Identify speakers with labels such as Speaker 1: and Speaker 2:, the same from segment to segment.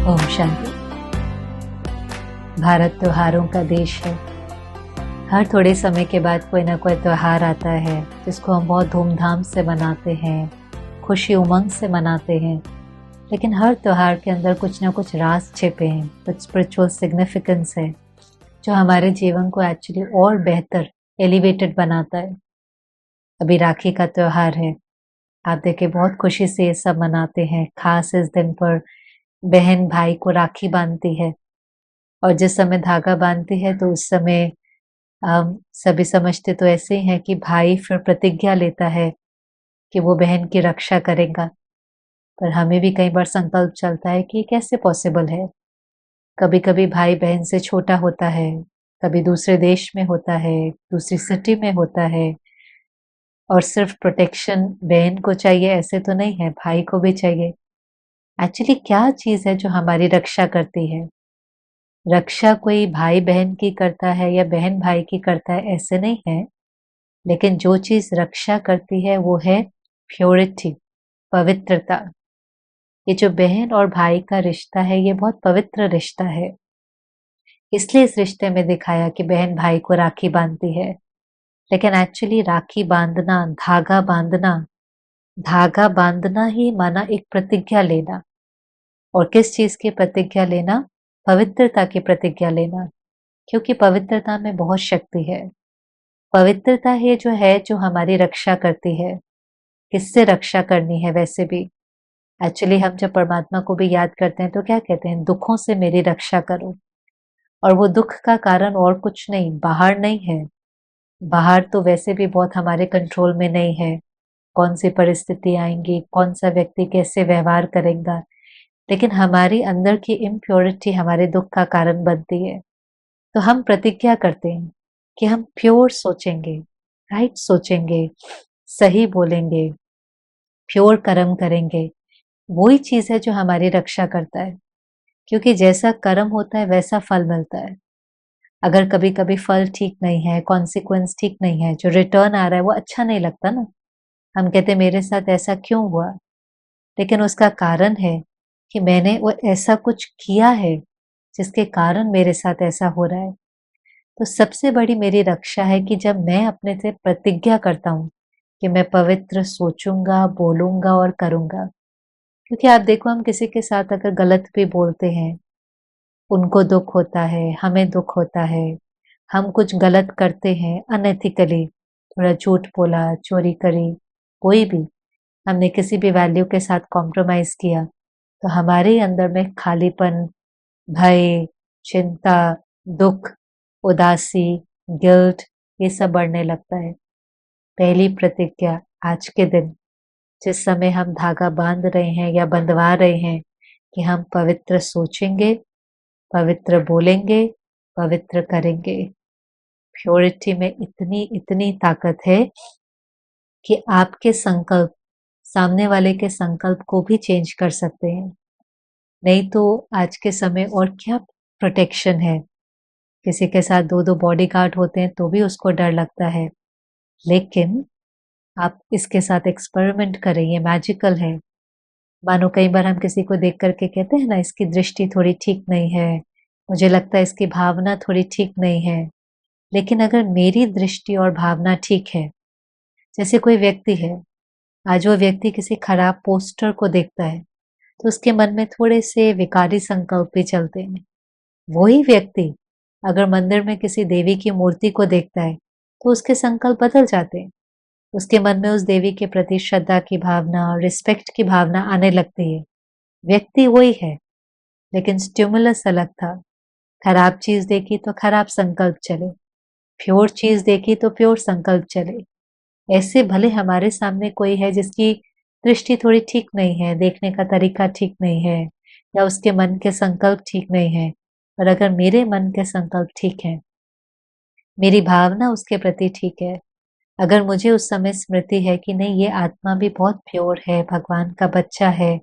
Speaker 1: ओम शांति। भारत त्योहारों का देश है। हर थोड़े समय के बाद कोई ना कोई त्योहार आता है जिसको हम बहुत धूमधाम से मनाते हैं, खुशी उमंग से मनाते हैं। लेकिन हर त्योहार के अंदर कुछ ना कुछ राज छिपे हैं, कुछ स्पिरिचुअल सिग्निफिकेंस है जो हमारे जीवन को एक्चुअली और बेहतर एलिवेटेड बनाता है। अभी राखी का त्योहार है, आप देखिए बहुत खुशी से ये सब मनाते हैं। खास इस दिन पर बहन भाई को राखी बांधती है और जिस समय धागा बांधती है तो उस समय हम सभी समझते तो ऐसे ही हैं कि भाई फिर प्रतिज्ञा लेता है कि वो बहन की रक्षा करेगा। पर हमें भी कई बार संकल्प चलता है कि कैसे पॉसिबल है। कभी कभी भाई बहन से छोटा होता है, कभी दूसरे देश में होता है, दूसरी सिटी में होता है, और सिर्फ प्रोटेक्शन बहन को चाहिए ऐसे तो नहीं है, भाई को भी चाहिए। एक्चुअली क्या चीज है जो हमारी रक्षा करती है? रक्षा कोई भाई बहन की करता है या बहन भाई की करता है ऐसे नहीं है, लेकिन जो चीज रक्षा करती है वो है प्योरिटी, पवित्रता। ये जो बहन और भाई का रिश्ता है ये बहुत पवित्र रिश्ता है। इसलिए इस रिश्ते में दिखाया कि बहन भाई को राखी बांधती है। लेकिन एक्चुअली राखी बांधना, धागा बांधना ही माना एक प्रतिज्ञा लेना। और किस चीज की प्रतिज्ञा लेना? पवित्रता की प्रतिज्ञा लेना। क्योंकि पवित्रता में बहुत शक्ति है। पवित्रता है जो हमारी रक्षा करती है। किससे रक्षा करनी है? वैसे भी एक्चुअली हम जब परमात्मा को भी याद करते हैं तो क्या कहते हैं? दुखों से मेरी रक्षा करो। और वो दुख का कारण और कुछ नहीं, बाहर नहीं है। बाहर तो वैसे भी बहुत हमारे कंट्रोल में नहीं है, कौन सी परिस्थिति आएंगी, कौन सा व्यक्ति कैसे व्यवहार करेगा। लेकिन हमारी अंदर की इम्प्योरिटी हमारे दुख का कारण बनती है। तो हम प्रतिज्ञा करते हैं कि हम प्योर सोचेंगे, राइट सोचेंगे, सही बोलेंगे, प्योर कर्म करेंगे। वही चीज है जो हमारी रक्षा करता है। क्योंकि जैसा कर्म होता है वैसा फल मिलता है। अगर कभी कभी फल ठीक नहीं है, कॉन्सिक्वेंस ठीक नहीं है, जो रिटर्न आ रहा है वो अच्छा नहीं लगता ना। हम कहते मेरे साथ ऐसा क्यों हुआ? लेकिन उसका कारण है कि मैंने वो ऐसा कुछ किया है जिसके कारण मेरे साथ ऐसा हो रहा है। तो सबसे बड़ी मेरी रक्षा है कि जब मैं अपने से प्रतिज्ञा करता हूँ कि मैं पवित्र सोचूंगा, बोलूंगा और करूंगा। क्योंकि आप देखो, हम किसी के साथ अगर गलत भी बोलते हैं, उनको दुख होता है, हमें दुख होता है। हम कुछ गलत करते हैं अनएथिकली, थोड़ा झूठ बोला, चोरी करी, कोई भी हमने किसी भी वैल्यू के साथ कॉम्प्रोमाइज किया, तो हमारे अंदर में खालीपन, भय, चिंता, दुख, उदासी, गिल्ट, ये सब बढ़ने लगता है। पहली प्रतिज्ञा आज के दिन, जिस समय हम धागा बांध रहे हैं या बंधवा रहे हैं, कि हम पवित्र सोचेंगे, पवित्र बोलेंगे, पवित्र करेंगे। प्योरिटी में इतनी इतनी ताकत है कि आपके संकल्प सामने वाले के संकल्प को भी चेंज कर सकते हैं। नहीं तो आज के समय और क्या प्रोटेक्शन है? किसी के साथ दो दो बॉडीगार्ड होते हैं तो भी उसको डर लगता है। लेकिन आप इसके साथ एक्सपेरिमेंट करें, ये मैजिकल है। मानो कई बार हम किसी को देख करके कहते हैं ना, इसकी दृष्टि थोड़ी ठीक नहीं है, मुझे लगता है इसकी भावना थोड़ी ठीक नहीं है। लेकिन अगर मेरी दृष्टि और भावना ठीक है, जैसे कोई व्यक्ति है, आज वो व्यक्ति किसी खराब पोस्टर को देखता है तो उसके मन में थोड़े से विकारी संकल्प भी चलते हैं। वही व्यक्ति अगर मंदिर में किसी देवी की मूर्ति को देखता है तो उसके संकल्प बदल जाते हैं। उसके मन में उस देवी के प्रति श्रद्धा की भावना और रिस्पेक्ट की भावना आने लगती है। व्यक्ति वही है, लेकिन स्टिमुलस अलग था। खराब चीज देखी तो खराब संकल्प चले, प्योर चीज देखी तो प्योर संकल्प चले। ऐसे भले हमारे सामने कोई है जिसकी दृष्टि थोड़ी ठीक नहीं है, देखने का तरीका ठीक नहीं है, या उसके मन के संकल्प ठीक नहीं है, पर अगर मेरे मन के संकल्प ठीक है, मेरी भावना उसके प्रति ठीक है, अगर मुझे उस समय स्मृति है कि नहीं, ये आत्मा भी बहुत प्योर है, भगवान का बच्चा है,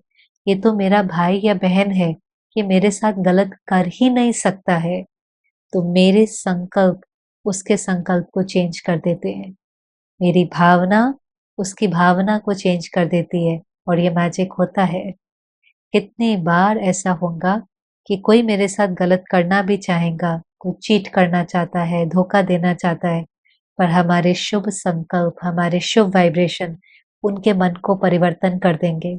Speaker 1: ये तो मेरा भाई या बहन है, ये मेरे साथ गलत कर ही नहीं सकता है, तो मेरे संकल्प उसके संकल्प को चेंज कर देते हैं। मेरी भावना उसकी भावना को चेंज कर देती है। और ये मैजिक होता है। कितनी बार ऐसा होगा कि कोई मेरे साथ गलत करना भी चाहेगा, कोई चीट करना चाहता है, धोखा देना चाहता है, पर हमारे शुभ संकल्प, हमारे शुभ वाइब्रेशन उनके मन को परिवर्तन कर देंगे।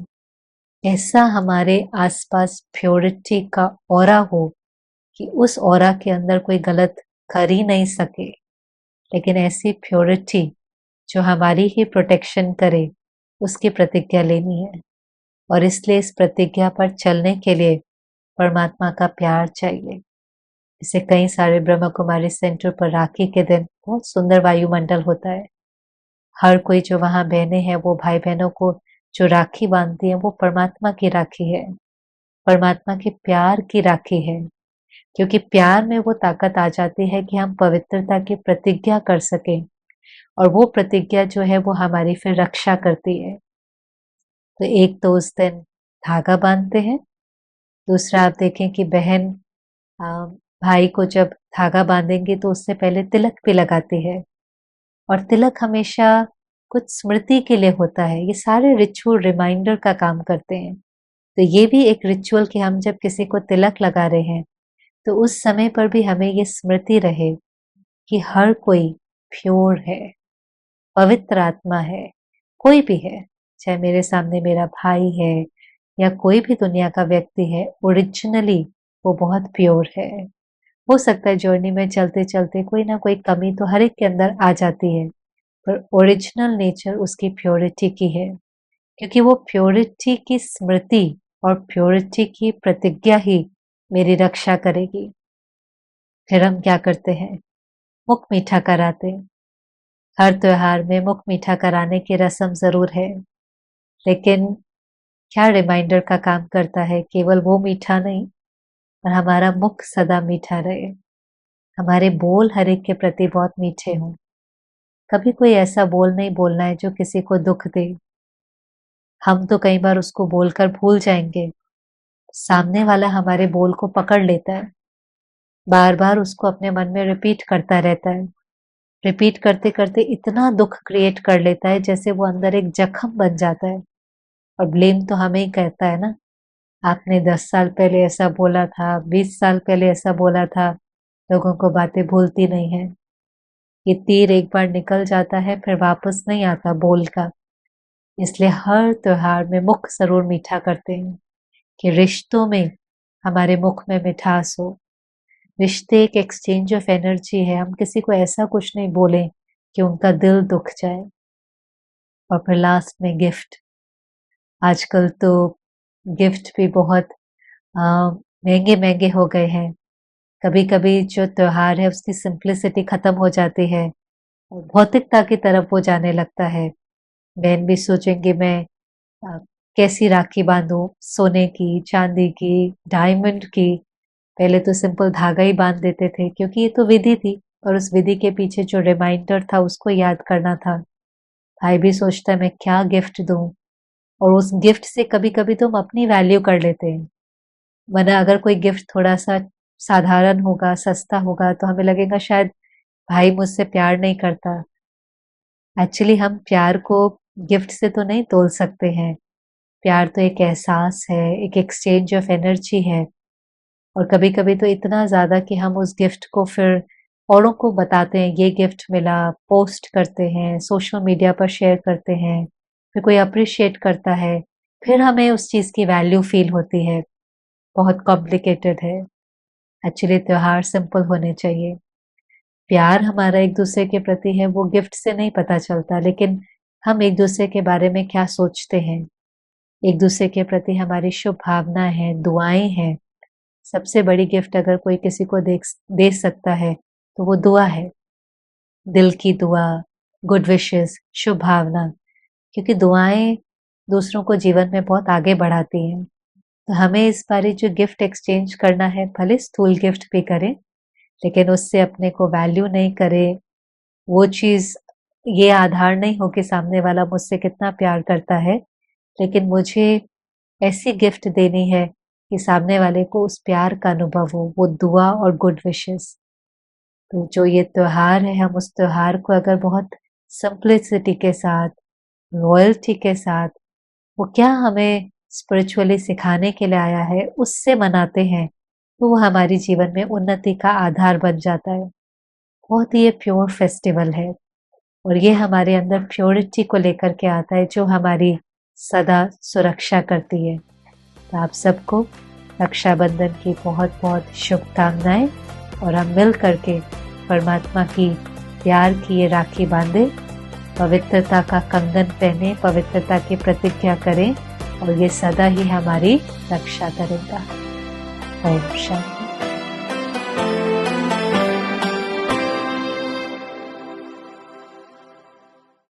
Speaker 1: ऐसा हमारे आसपास प्योरिटी का ऑरा हो कि उस ऑरा के अंदर कोई गलत कर ही नहीं सके, लेकिन ऐसी प्योरिटी जो हमारी ही प्रोटेक्शन करे, उसकी प्रतिज्ञा लेनी है। और इसलिए इस प्रतिज्ञा पर चलने के लिए परमात्मा का प्यार चाहिए। इसे कई सारे ब्रह्म कुमारी सेंटर पर राखी के दिन बहुत सुंदर वायुमंडल होता है। हर कोई जो वहां बहनें हैं वो भाई बहनों को जो राखी बांधती हैं वो परमात्मा की राखी है, परमात्मा के प्यार की राखी है। क्योंकि प्यार में वो ताकत आ जाती है कि हम पवित्रता की प्रतिज्ञा कर सकें, और वो प्रतिज्ञा जो है वो हमारी फिर रक्षा करती है। तो एक तो उस दिन धागा बांधते हैं, दूसरा आप देखें कि बहन अ, भाई को जब धागा बांधेंगी तो उससे पहले तिलक भी लगाती है, और तिलक हमेशा कुछ स्मृति के लिए होता है। ये सारे रिचुअल रिमाइंडर का काम करते हैं। तो ये भी एक रिचुअल कि हम जब किसी को तिलक लगा रहे हैं तो उस समय पर भी हमें ये स्मृति रहे कि हर कोई प्योर है, पवित्र आत्मा है, कोई भी है, चाहे मेरे सामने मेरा भाई है या कोई भी दुनिया का व्यक्ति है, ओरिजिनली वो बहुत प्योर है। हो सकता है जर्नी में चलते चलते कोई ना कोई कमी तो हर एक के अंदर आ जाती है, पर ओरिजिनल नेचर उसकी प्योरिटी की है। क्योंकि वो प्योरिटी की स्मृति और प्योरिटी की प्रतिज्ञा ही मेरी रक्षा करेगी। फिर हम क्या करते हैं, मुख मीठा कराते हैं। हर त्योहार में मुख मीठा कराने की रस्म जरूर है, लेकिन क्या रिमाइंडर का काम करता है, केवल वो मीठा नहीं, पर हमारा मुख सदा मीठा रहे, हमारे बोल हर एक के प्रति बहुत मीठे हों। कभी कोई ऐसा बोल नहीं बोलना है जो किसी को दुख दे। हम तो कई बार उसको बोलकर भूल जाएंगे, सामने वाला हमारे बोल को पकड़ लेता है, बार बार उसको अपने मन में रिपीट करता रहता है। रिपीट करते करते इतना दुख क्रिएट कर लेता है जैसे वो अंदर एक जख्म बन जाता है, और ब्लेम तो हमें ही कहता है ना, आपने 10 साल पहले ऐसा बोला था, 20 साल पहले ऐसा बोला था। लोगों को बातें भूलती नहीं है। ये तीर एक बार निकल जाता है फिर वापस नहीं आता बोल का। इसलिए हर त्योहार में मुख जरूर मीठा करते हैं कि रिश्तों में हमारे मुख में मिठास हो। रिश्ते एक एक्सचेंज ऑफ एनर्जी है, हम किसी को ऐसा कुछ नहीं बोलें कि उनका दिल दुख जाए। और फिर लास्ट में गिफ्ट। आजकल तो गिफ्ट भी बहुत महंगे महंगे हो गए हैं। कभी कभी जो त्योहार है उसकी सिंप्लिसिटी खत्म हो जाती है और भौतिकता की तरफ वो जाने लगता है। बहन भी सोचेंगे मैं अ, कैसी राखी बांधूं, सोने की, चांदी की, डायमंड की। पहले तो सिंपल धागा ही बांध देते थे क्योंकि ये तो विधि थी, और उस विधि के पीछे जो रिमाइंडर था उसको याद करना था। भाई भी सोचता है मैं क्या गिफ्ट दूं, और उस गिफ्ट से कभी कभी तो हम अपनी वैल्यू कर लेते हैं। वरना अगर कोई गिफ्ट थोड़ा सा साधारण होगा, सस्ता होगा, तो हमें लगेगा शायद भाई मुझसे प्यार नहीं करता। एक्चुअली हम प्यार को गिफ्ट से तो नहीं तोल सकते हैं। प्यार तो एक एहसास है, एक एक्सचेंज ऑफ एनर्जी है। और कभी कभी तो इतना ज्यादा कि हम उस गिफ्ट को फिर औरों को बताते हैं, ये गिफ्ट मिला, पोस्ट करते हैं, सोशल मीडिया पर शेयर करते हैं, फिर कोई अप्रिशिएट करता है, फिर हमें उस चीज की वैल्यू फील होती है। बहुत कॉम्प्लिकेटेड है। एक्चुअली त्योहार सिंपल होने चाहिए। प्यार हमारा एक दूसरे के प्रति है वो गिफ्ट से नहीं पता चलता, लेकिन हम एक दूसरे के बारे में क्या सोचते हैं, एक दूसरे के प्रति हमारी शुभ भावना है, दुआएं हैं। सबसे बड़ी गिफ्ट अगर कोई किसी को दे सकता है तो वो दुआ है। दिल की दुआ, गुड विशेस, शुभ भावना। क्योंकि दुआएं दूसरों को जीवन में बहुत आगे बढ़ाती हैं। तो हमें इस बारी जो गिफ्ट एक्सचेंज करना है, भले स्थूल गिफ्ट भी करें, लेकिन उससे अपने को वैल्यू नहीं करे। वो चीज ये आधार नहीं हो कि सामने वाला मुझसे कितना प्यार करता है, लेकिन मुझे ऐसी गिफ्ट देनी है कि सामने वाले को उस प्यार का अनुभव हो, वो दुआ और गुड विशेस। तो जो ये त्योहार है, हम उस त्योहार को अगर बहुत सिंप्लिसिटी के साथ, रॉयल्टी के साथ, वो क्या हमें स्पिरिचुअली सिखाने के लिए आया है उससे मनाते हैं, तो वो हमारी जीवन में उन्नति का आधार बन जाता है। बहुत ही ये प्योर फेस्टिवल है और ये हमारे अंदर प्योरिटी को लेकर के आता है जो हमारी सदा सुरक्षा करती है। तो आप सबको रक्षाबंधन की बहुत बहुत शुभकामनाएं और हम मिल करके परमात्मा की प्यार की ये राखी बांधे, पवित्रता का कंगन पहने, पवित्रता की प्रतिज्ञा करें और ये सदा ही हमारी रक्षा करेगा। ओम शांति।